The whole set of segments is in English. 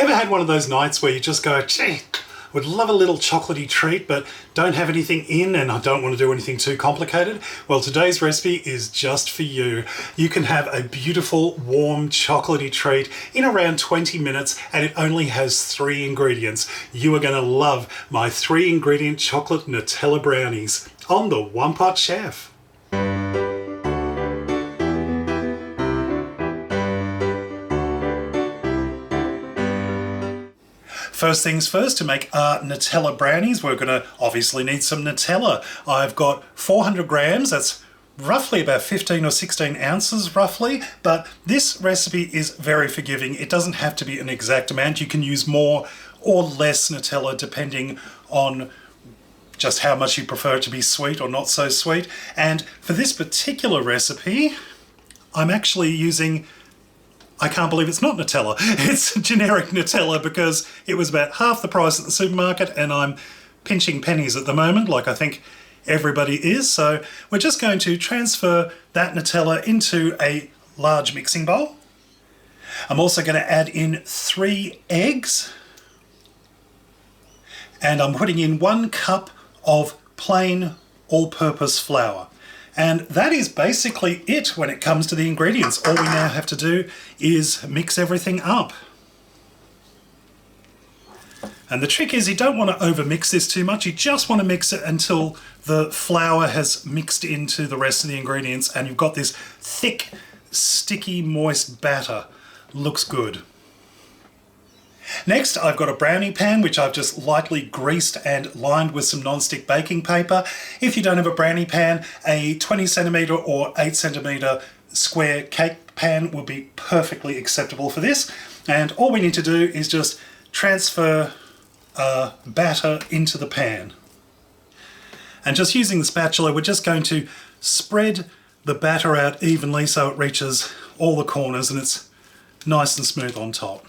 Ever had one of those nights where you just go, gee, would love a little chocolatey treat, but don't have anything in and I don't want to do anything too complicated? Well, today's recipe is just for you. You can have a beautiful, warm, chocolatey treat in around 20 minutes, and it only has 3 ingredients. You are going to love my 3-ingredient chocolate Nutella brownies on the One Pot Chef. First things first, to make our Nutella brownies, we're going to obviously need some Nutella. I've got 400 grams, that's roughly about 15 or 16 ounces roughly, but this recipe is very forgiving. It doesn't have to be an exact amount. You can use more or less Nutella depending on just how much you prefer it to be sweet or not so sweet. And for this particular recipe, I'm actually using, I can't believe it's not Nutella. It's generic Nutella because it was about half the price at the supermarket and I'm pinching pennies at the moment, like I think everybody is. So we're just going to transfer that Nutella into a large mixing bowl. I'm also going to add in 3 eggs. And I'm putting in 1 cup of plain all-purpose flour. And that is basically it when it comes to the ingredients. All we now have to do is mix everything up. And the trick is you don't want to overmix this too much. You just want to mix it until the flour has mixed into the rest of the ingredients and you've got this thick, sticky, moist batter. Looks good. Next, I've got a brownie pan which I've just lightly greased and lined with some non-stick baking paper. If you don't have a brownie pan, a 20 centimetre or 8 centimetre square cake pan will be perfectly acceptable for this. And all we need to do is just transfer batter into the pan. And just using the spatula, we're just going to spread the batter out evenly so it reaches all the corners and it's nice and smooth on top.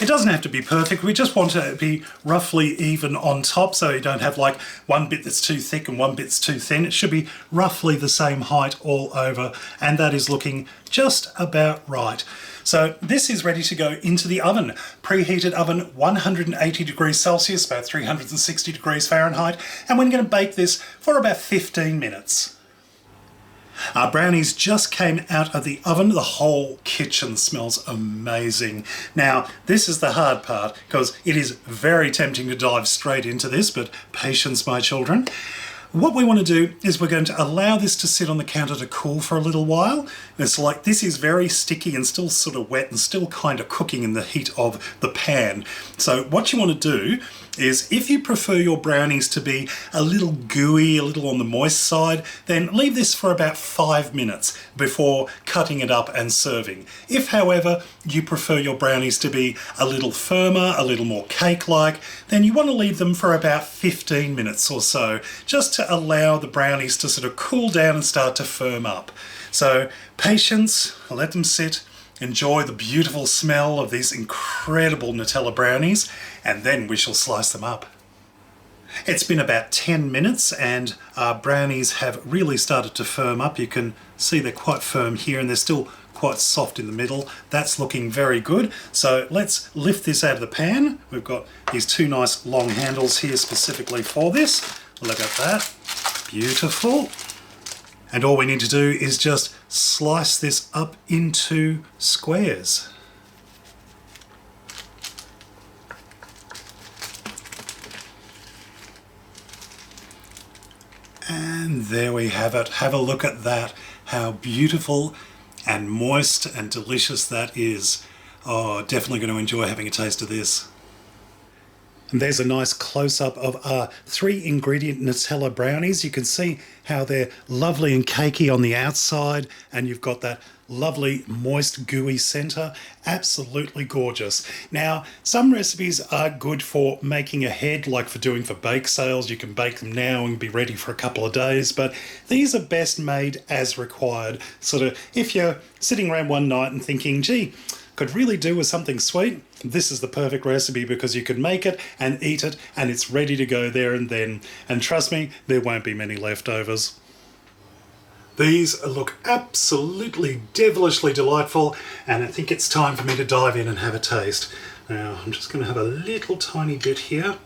It doesn't have to be perfect, we just want it to be roughly even on top so you don't have like one bit that's too thick and one bit's too thin. It should be roughly the same height all over, and that is looking just about right. So this is ready to go into the oven. Preheated oven, 180 degrees Celsius, about 360 degrees Fahrenheit, and we're going to bake this for about 15 minutes. Our brownies just came out of the oven. The whole kitchen smells amazing. Now, this is the hard part because it is very tempting to dive straight into this, but patience, my children. What we want to do is we're going to allow this to sit on the counter to cool for a little while. It's like this is very sticky and still sort of wet and still kind of cooking in the heat of the pan. So what you want to do is, if you prefer your brownies to be a little gooey, a little on the moist side, then leave this for about 5 minutes before cutting it up and serving. If, however, you prefer your brownies to be a little firmer, a little more cake-like, then you want to leave them for about 15 minutes or so, just to allow the brownies to sort of cool down and start to firm up. So patience, let them sit, enjoy the beautiful smell of these incredible Nutella brownies, and then we shall slice them up. It's been about 10 minutes and our brownies have really started to firm up. You can see they're quite firm here and they're still quite soft in the middle. That's looking very good. So let's lift this out of the pan. We've got these 2 nice long handles here specifically for this. Look at that. Beautiful. And all we need to do is just slice this up into squares. And there we have it. Have a look at that. How beautiful and moist and delicious that is. Oh, definitely going to enjoy having a taste of this. And there's a nice close-up of our 3-ingredient Nutella brownies. You can see how they're lovely and cakey on the outside, and you've got that lovely, moist, gooey center. Absolutely gorgeous. Now, some recipes are good for making ahead, like for doing for bake sales. You can bake them now and be ready for a couple of days, but these are best made as required. Sort of, if you're sitting around one night and thinking, gee, could really do with something sweet, this is the perfect recipe because you can make it and eat it and it's ready to go there and then. And trust me, there won't be many leftovers. These look absolutely devilishly delightful, and I think it's time for me to dive in and have a taste. Now, I'm just going to have a little tiny bit here.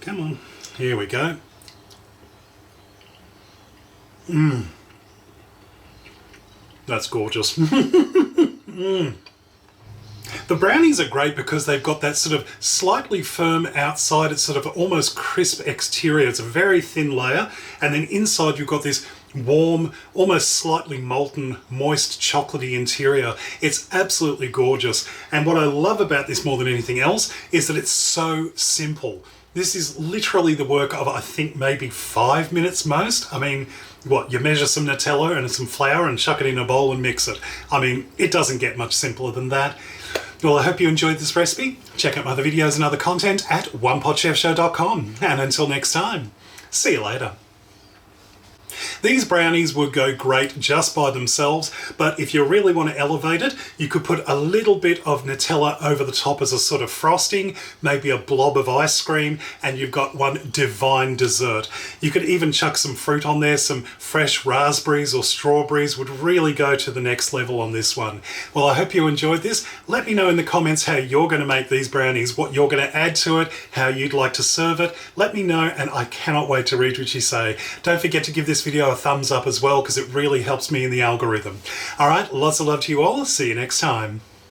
Come on, here we go. That's gorgeous. The brownies are great because they've got that sort of slightly firm outside, it's sort of almost crisp exterior. It's a very thin layer, and then inside you've got this warm, almost slightly molten, moist, chocolatey interior. It's absolutely gorgeous. And what I love about this more than anything else is that it's so simple. This is literally the work of, I think, maybe 5 minutes most. I mean, what, you measure some Nutella and some flour and chuck it in a bowl and mix it. I mean, it doesn't get much simpler than that. Well, I hope you enjoyed this recipe. Check out my other videos and other content at OnePotChefShow.com. And until next time, see you later. These brownies would go great just by themselves, but if you really want to elevate it, you could put a little bit of Nutella over the top as a sort of frosting, maybe a blob of ice cream, and you've got one divine dessert. You could even chuck some fruit on there, some fresh raspberries or strawberries would really go to the next level on this one. Well, I hope you enjoyed this. Let me know in the comments how you're going to make these brownies, what you're going to add to it, how you'd like to serve it. Let me know, and I cannot wait to read what you say. Don't forget to give this video a thumbs up as well, because it really helps me in the algorithm. All right, lots of love to you all. See you next time.